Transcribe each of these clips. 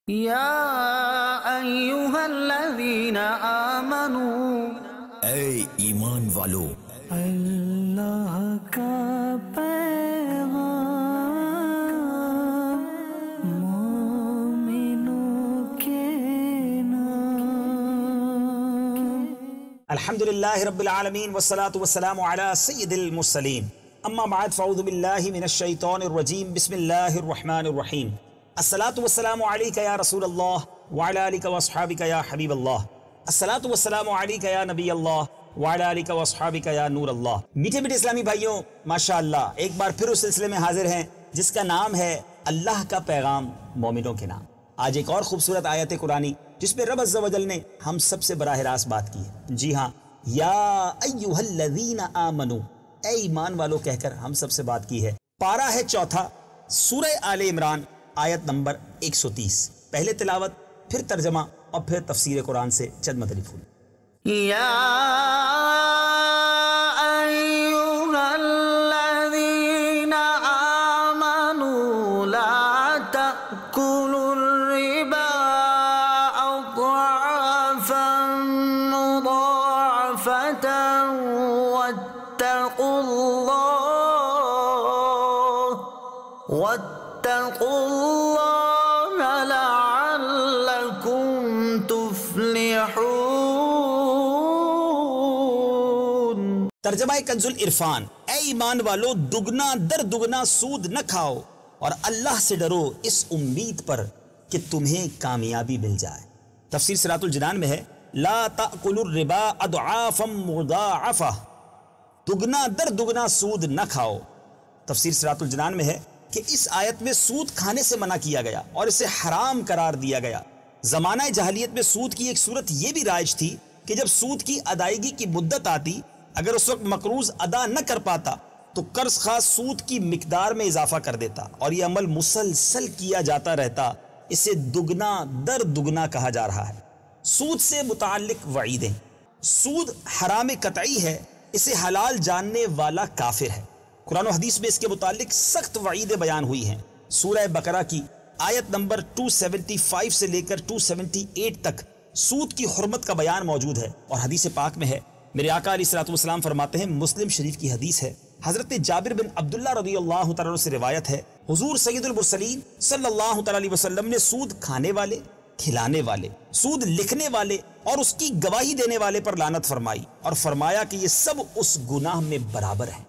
یا ایہا الذین آمنوا، اے ایمان والو، اللہ کا پیغام مومنوں کے نام۔ الحمدللہ رب العالمین والصلاة والسلام علی سید المرسلین، اما بعد فاعوذ باللہ من الشیطان الرجیم، بسم اللہ الرحمن الرحیم۔ الصلاة والسلام علیک یا رسول اللہ وعلی آلک واصحابک یا حبیب اللہ، الصلاة والسلام علیک یا نبی اللہ وعلی آلک واصحابک یا نور اللہ۔ میٹھے میٹھے اسلامی بھائیوں، ماشاءاللہ ایک بار پھر اس سلسلے میں حاضر ہیں جس کا نام ہے اللہ کا پیغام مومنوں کے نام۔ آج ایک اور خوبصورت آیت قرآنی جس پہ رب عز و جل نے ہم سب سے براہ راست بات کی ہے۔ جی ہاں، یا ایہا الذین آمنوا، اے ایمان والو کہہ کر ہم سب سے بات کی ہے۔ پارہ ہے 4 سورہ آل عمران، آیت نمبر 130۔ پہلے تلاوت، پھر ترجمہ اور پھر تفسیر قرآن سے چند مدنی پھول۔ یا ایہا الذین آمنوا لا تأکلوا الربا اضعافا مضاعفة واتقوا اللہ لعلکم تفلحون۔ ترجمہ کنز العرفان، اے ایمان والو دگنا در دگنا سود نہ کھاؤ اور اللہ سے ڈرو اس امید پر کہ تمہیں کامیابی مل جائے۔ تفسیر صراط الجنان میں ہے لا تأکلوا الربا اضعافا مضاعفہ، دگنا در دگنا سود نہ کھاؤ۔ تفسیر صراط الجنان میں ہے کہ اس آیت میں سود کھانے سے منع کیا گیا اور اسے حرام قرار دیا گیا۔ زمانہ جاہلیت میں سود کی ایک صورت یہ بھی رائج تھی کہ جب سود کی ادائیگی کی مدت آتی، اگر اس وقت مقروض ادا نہ کر پاتا تو قرض خواہ سود کی مقدار میں اضافہ کر دیتا اور یہ عمل مسلسل کیا جاتا رہتا۔ اسے دگنا در دگنا کہا جا رہا ہے۔ سود سے متعلق وعیدیں۔ سود حرام قطعی ہے، اسے حلال جاننے والا کافر ہے۔ قرآن و حدیث میں اس کے متعلق سخت وعیدیں بیان ہوئی ہیں۔ سورہ بقرہ کی آیت نمبر 275 سے لے کر 278 تک سود کی حرمت کا بیان موجود ہے، اور حدیث پاک میں ہے، میرے آقا علیہ الصلوۃ والسلام فرماتے ہیں، مسلم شریف کی حدیث ہے، حضرت جابر بن عبداللہ رضی اللہ تعالیٰ عنہ سے روایت ہے، حضور سید المرسلین صلی اللہ تعالیٰ علیہ وسلم نے سود کھانے والے، کھلانے والے، سود لکھنے والے اور اس کی گواہی دینے والے پر لعنت فرمائی اور فرمایا کہ یہ سب اس گناہ میں برابر ہیں۔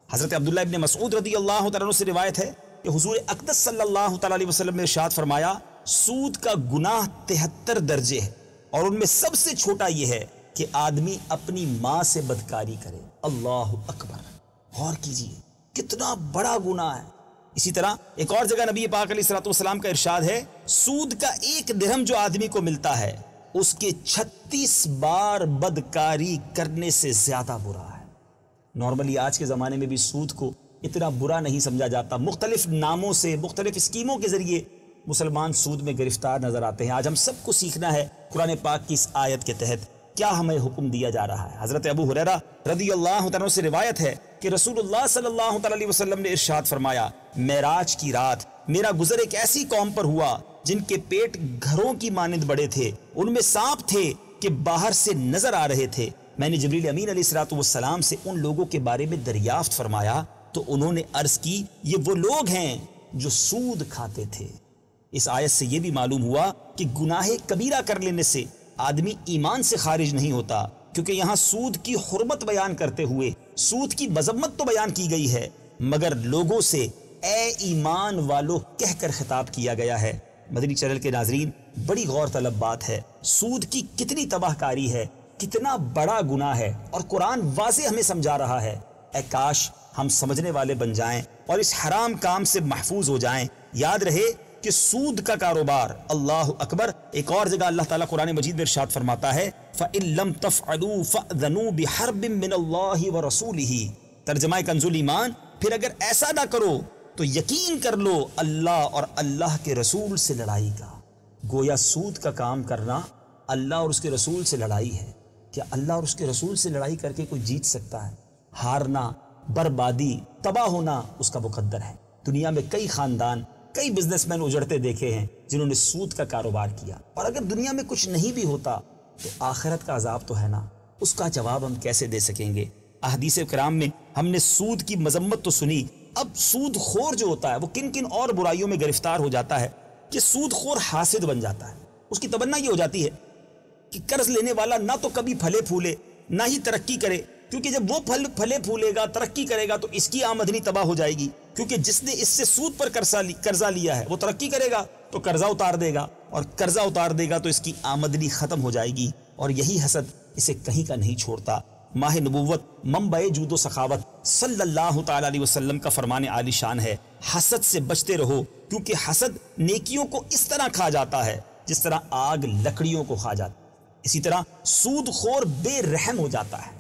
حضرت عبداللہ ابن مسعود رضی اللہ تعالیٰ عنہ سے روایت ہے کہ حضور اقدس صلی اللہ تعالیٰ علیہ وسلم نے ارشاد فرمایا، سود کا گناہ 73 درجے ہے، اور ان میں سب سے چھوٹا یہ ہے کہ آدمی اپنی ماں سے بدکاری کرے۔ اللہ اکبر، غور کیجئے کتنا بڑا گناہ ہے۔ اسی طرح ایک اور جگہ نبی پاک علیہ الصلوۃ والسلام کا ارشاد ہے، سود کا 1 درہم جو آدمی کو ملتا ہے اس کے 36 بار بدکاری کرنے سے زیادہ برا ہے۔ نارملی آج کے زمانے میں بھی سود کو اتنا برا نہیں سمجھا جاتا، مختلف ناموں سے، مختلف اسکیموں کے ذریعے مسلمان سود میں گرفتار نظر آتے ہیں۔ آج ہم سب کو سیکھنا ہے قرآن پاک کی اس آیت کے تحت کیا ہمیں حکم دیا جا رہا ہے۔ حضرت ابو ہریرہ رضی اللہ تعالیٰ سے روایت ہے کہ رسول اللہ صلی اللہ تعالیٰ علیہ وسلم نے ارشاد فرمایا، معراج کی رات میرا گزر ایک ایسی قوم پر ہوا جن کے پیٹ گھروں کی مانند بڑے تھے، ان میں سانپ تھے کہ باہر سے نظر آ رہے تھے۔ میں نے جبریل امین علیہ الصلوۃ والسلام سے ان لوگوں کے بارے میں دریافت فرمایا تو انہوں نے عرض کی، یہ وہ لوگ ہیں جو سود کھاتے تھے۔ اس آیت سے یہ بھی معلوم ہوا کہ گناہ کبیرہ کر لینے سے آدمی ایمان سے خارج نہیں ہوتا، کیونکہ یہاں سود کی حرمت بیان کرتے ہوئے سود کی مذمت تو بیان کی گئی ہے، مگر لوگوں سے اے ایمان والو کہہ کر خطاب کیا گیا ہے۔ مدنی چینل کے ناظرین، بڑی غور طلب بات ہے، سود کی کتنی تباہ کاری ہے، کتنا بڑا گناہ ہے، اور قرآن واضح ہمیں سمجھا رہا ہے۔ اے کاش ہم سمجھنے والے بن جائیں اور اس حرام کام سے محفوظ ہو جائیں۔ یاد رہے کہ سود کا کاروبار، اللہ اکبر، ایک اور جگہ اللہ تعالیٰ قرآن مجید میں ارشاد فرماتا ہے، فَإِن لَمْ تَفْعَلُوا فَأْذَنُوا بِحَرْبٍ مِّنَ اللَّهِ وَرَسُولِهِ۔ ترجمہ کنز ایمان، پھر اگر ایسا نہ کرو تو یقین کر لو اللہ اور اللہ کے رسول سے لڑائی کا۔ گویا سود کا کام کرنا اللہ اور اس کے رسول سے لڑائی ہے۔ کیا اللہ اور اس کے رسول سے لڑائی کر کے کوئی جیت سکتا ہے؟ ہارنا، بربادی، تباہ ہونا اس کا مقدر ہے۔ دنیا میں کئی خاندان کئی بزنس مین اجڑتے دیکھے ہیں جنہوں نے سود کا کاروبار کیا. اور اگر دنیا میں کچھ نہیں بھی ہوتا تو آخرت کا عذاب تو ہے نا, اس کا جواب ہم کیسے دے سکیں گے؟ احادیث کرام میں ہم نے سود کی مذمت تو سنی, اب سود خور جو ہوتا ہے وہ کن کن اور برائیوں میں گرفتار ہو جاتا ہے کہ سود خور حاسد بن جاتا ہے. اس کی تمنا یہ ہو جاتی ہے کہ قرض لینے والا نہ تو کبھی پھلے پھولے نہ ہی ترقی کرے, کیونکہ جب وہ پھلے پھولے گا ترقی کرے گا تو اس کی آمدنی تباہ ہو جائے گی, کیونکہ جس نے اس سے سود پر قرضہ لیا ہے وہ ترقی کرے گا تو قرضہ اتار دے گا, اور قرضہ اتار دے گا تو اس کی آمدنی ختم ہو جائے گی, اور یہی حسد اسے کہیں کا نہیں چھوڑتا. ماہ نبوت منبع جود و سخاوت صلی اللہ تعالی علیہ وسلم کا فرمان عالی شان ہے, حسد سے بچتے رہو, کیونکہ حسد نیکیوں کو اس طرح کھا جاتا ہے جس طرح آگ لکڑیوں کو کھا جاتا ہے. اسی طرح سود خور بے رحم ہو جاتا ہے,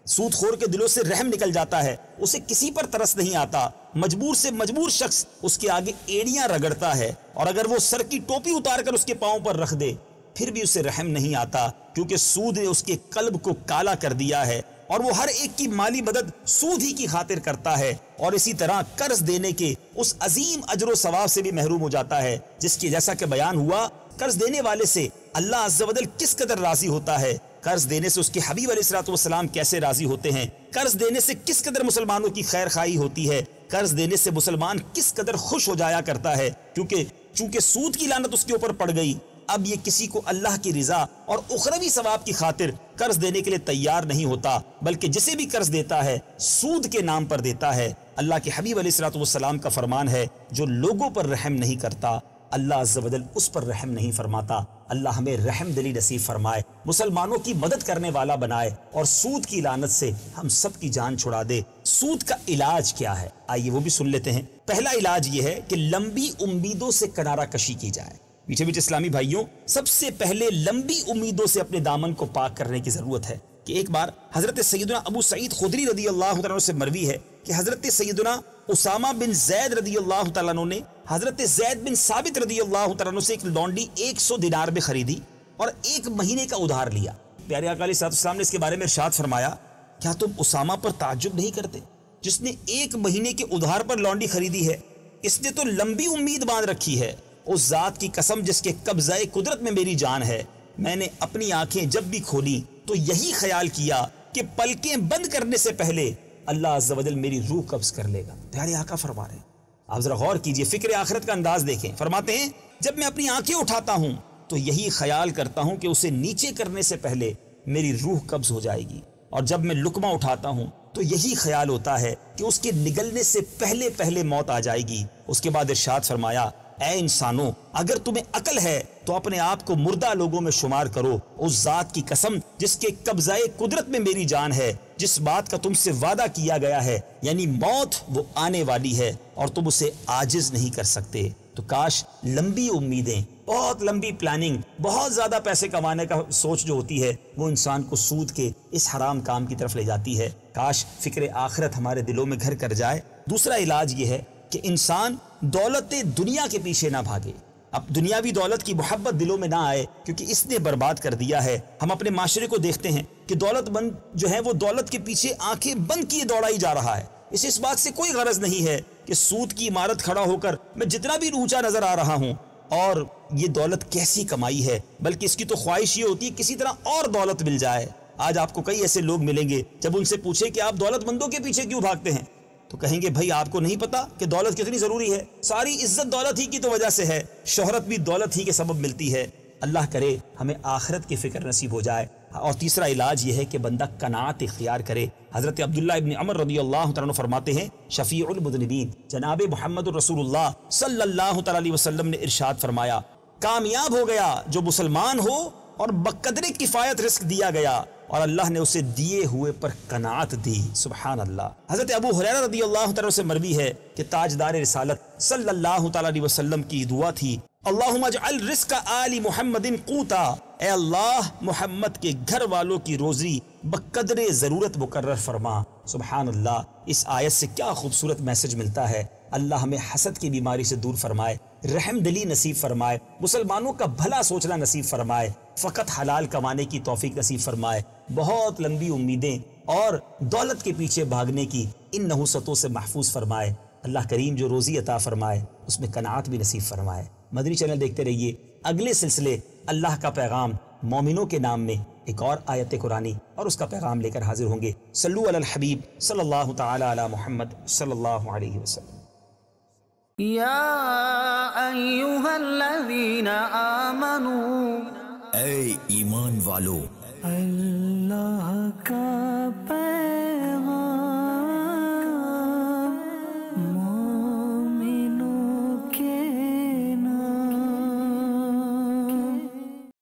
سود خور کے دلوں سے رحم نکل جاتا ہے, اسے کسی پر ترس نہیں آتا, مجبور سے مجبور شخص اس کے آگے ایڑیاں رگڑتا ہے, اور اگر وہ سر کی ٹوپی اتار کر اس کے پاؤں پر رکھ دے پھر بھی اسے رحم نہیں آتا, کیونکہ سود نے اس کے قلب کو کالا کر دیا ہے, اور وہ ہر ایک کی مالی مدد سود ہی کی خاطر کرتا ہے, اور اسی طرح قرض دینے کے اس عظیم اجر و ثواب سے بھی محروم ہو جاتا ہے, جس کی جیسا کہ بیان ہوا قرض دینے والے سے اللہ عز و جل کس قدر راضی ہوتا ہے, قرض دینے سے اس کے حبیب علیہ الصلوۃ والسلام کیسے راضی ہوتے ہیں, قرض دینے سے کس قدر مسلمانوں کی خیر خواہی ہوتی ہے, قرض دینے سے مسلمان کس قدر خوش ہو جایا کرتا ہے, چونکہ سود کی لعنت اس کے اوپر پڑ گئی, اب یہ کسی کو اللہ کی رضا اور اخروی ثواب کی خاطر قرض دینے کے لیے تیار نہیں ہوتا, بلکہ جسے بھی قرض دیتا ہے سود کے نام پر دیتا ہے. اللہ کے حبیب علیہ الصلوۃ والسلام کا فرمان ہے, جو لوگوں پر رحم نہیں کرتا اللہ عز و جل اس پر رحم نہیں فرماتا. اللہ ہمیں رحم دلی نصیب فرمائے, مسلمانوں کی مدد کرنے والا بنائے, اور سود کی لعنت سے ہم سب کی جان چھڑا دے. سود کا علاج کیا ہے, آئیے وہ بھی سن لیتے ہیں. پہلا علاج یہ ہے کہ لمبی امیدوں سے کنارہ کشی کی جائے. میٹھے میٹھے اسلامی بھائیوں, سب سے پہلے لمبی امیدوں سے اپنے دامن کو پاک کرنے کی ضرورت ہے. کہ ایک بار حضرت سیدنا ابو سعید خدری رضی اللہ تعالیٰ عنہ سے مروی ہے کہ حضرت سیدنا اسامہ بن زید رضی اللہ تعالیٰ عنہ نے حضرت زید بن ثابت رضی اللہ تعالیٰ عنہ سے ایک لونڈی 100 دینار میں خریدی اور 1 مہینے کا ادھار لیا. پیارے آقا علیہ السلام نے اس کے بارے میں ارشاد فرمایا, کیا تم اسامہ پر تعجب نہیں کرتے جس نے 1 مہینے کے ادھار پر لونڈی خریدی ہے؟ اس نے تو لمبی امید باندھ رکھی ہے. اس ذات کی قسم جس کے قبضہ قدرت میں میری جان ہے, میں نے اپنی آنکھیں جب بھی کھولی تو یہی خیال کیا کہ پلکیں بند کرنے سے پہلے اللہ عز و جل میری روح قبض کر لے گا. پیارے آقا فرما رہے ہیں, آپ ذرا غور کیجئے, فکر آخرت کا انداز دیکھیں. فرماتے ہیں جب میں اپنی آنکھیں اٹھاتا ہوں تو یہی خیال کرتا ہوں کہ اسے نیچے کرنے سے پہلے میری روح قبض ہو جائے گی, اور جب میں لقمہ اٹھاتا ہوں تو یہی خیال ہوتا ہے کہ اس کے نگلنے سے پہلے موت آ جائے گی. اس کے بعد ارشاد فرمایا, اے انسانوں, اگر تمہیں عقل ہے تو اپنے آپ کو مردہ لوگوں میں شمار کرو. اس ذات کی قسم جس کے قبضہ قدرت میں میری جان ہے, جس بات کا تم سے وعدہ کیا گیا ہے یعنی موت وہ آنے والی ہے اور تم اسے عاجز نہیں کر سکتے. تو کاش لمبی امیدیں, بہت لمبی پلاننگ, بہت زیادہ پیسے کمانے کا سوچ جو ہوتی ہے وہ انسان کو سود کے اس حرام کام کی طرف لے جاتی ہے. کاش فکر آخرت ہمارے دلوں میں گھر کر جائے. دوسرا علاج یہ ہے کہ انسان دولت دنیا کے پیچھے نہ بھاگے. اب دنیاوی دولت کی محبت دلوں میں نہ آئے, کیونکہ اس نے برباد کر دیا ہے. ہم اپنے معاشرے کو دیکھتے ہیں کہ دولت مند جو ہے وہ دولت کے پیچھے آنکھیں بند کیے دوڑا ہی جا رہا ہے. اسے اس بات سے کوئی غرض نہیں ہے کہ سود کی عمارت کھڑا ہو کر میں جتنا بھی اونچا نظر آ رہا ہوں اور یہ دولت کیسی کمائی ہے, بلکہ اس کی تو خواہش یہ ہوتی ہے کسی طرح اور دولت مل جائے. آج آپ کو کئی ایسے لوگ ملیں گے, جب ان سے پوچھے کہ آپ دولت مندوں کے پیچھے کیوں بھاگتے ہیں تو کہیں گے بھائی آپ کو نہیں پتا کہ دولت کتنی ضروری ہے. ساری عزت دولت ہی کی تو وجہ سے ہے, شہرت بھی دولت ہی کے سبب ملتی ہے. اللہ کرے ہمیں آخرت کی فکر نصیب ہو جائے. اور تیسرا علاج یہ ہے کہ بندہ قناعت اختیار کرے. حضرت عبداللہ ابن عمر رضی اللہ تعالیٰ عنہ فرماتے ہیں, شفیع المذنبین جناب محمد رسول اللہ صلی اللہ تعالیٰ علیہ وسلم نے ارشاد فرمایا, کامیاب ہو گیا جو مسلمان ہو اور بقدر کفایت رزق دیا گیا اور اللہ نے اسے دیے ہوئے پر قناعت دی. سبحان اللہ. حضرت ابو ہریرہ رضی اللہ تعالیٰ سے مروی ہے کہ تاجدار رسالت صلی اللہ تعالیٰ علیہ وسلم کی دعا تھی, اللہم اجعل رزق آل محمد قوتا, اے اللہ محمد کے گھر والوں کی روزی بقدر ضرورت مقرر فرما. سبحان اللہ. اس آیت سے کیا خوبصورت میسج ملتا ہے. اللہ ہمیں حسد کی بیماری سے دور فرمائے, رحم دلی نصیب فرمائے, مسلمانوں کا بھلا سوچنا نصیب فرمائے, فقط حلال کمانے کی توفیق نصیب فرمائے, بہت لمبی امیدیں اور دولت کے پیچھے بھاگنے کی ان نحوستوں سے محفوظ فرمائے. اللہ کریم جو روزی عطا فرمائے اس میں قناعت بھی نصیب فرمائے۔ مدنی چینل دیکھتے رہیے، اگلے سلسلے اللہ کا پیغام مومنوں کے نام میں ایک اور آیت قرآنی اور اس کا پیغام لے کر حاضر ہوں گے۔ صلو علی الحبیب صلی اللہ تعالی علی محمد صلی اللہ علیہ وسلم۔ یا ایہا الذین آمنوا، اے ایمان والو، اللہ کا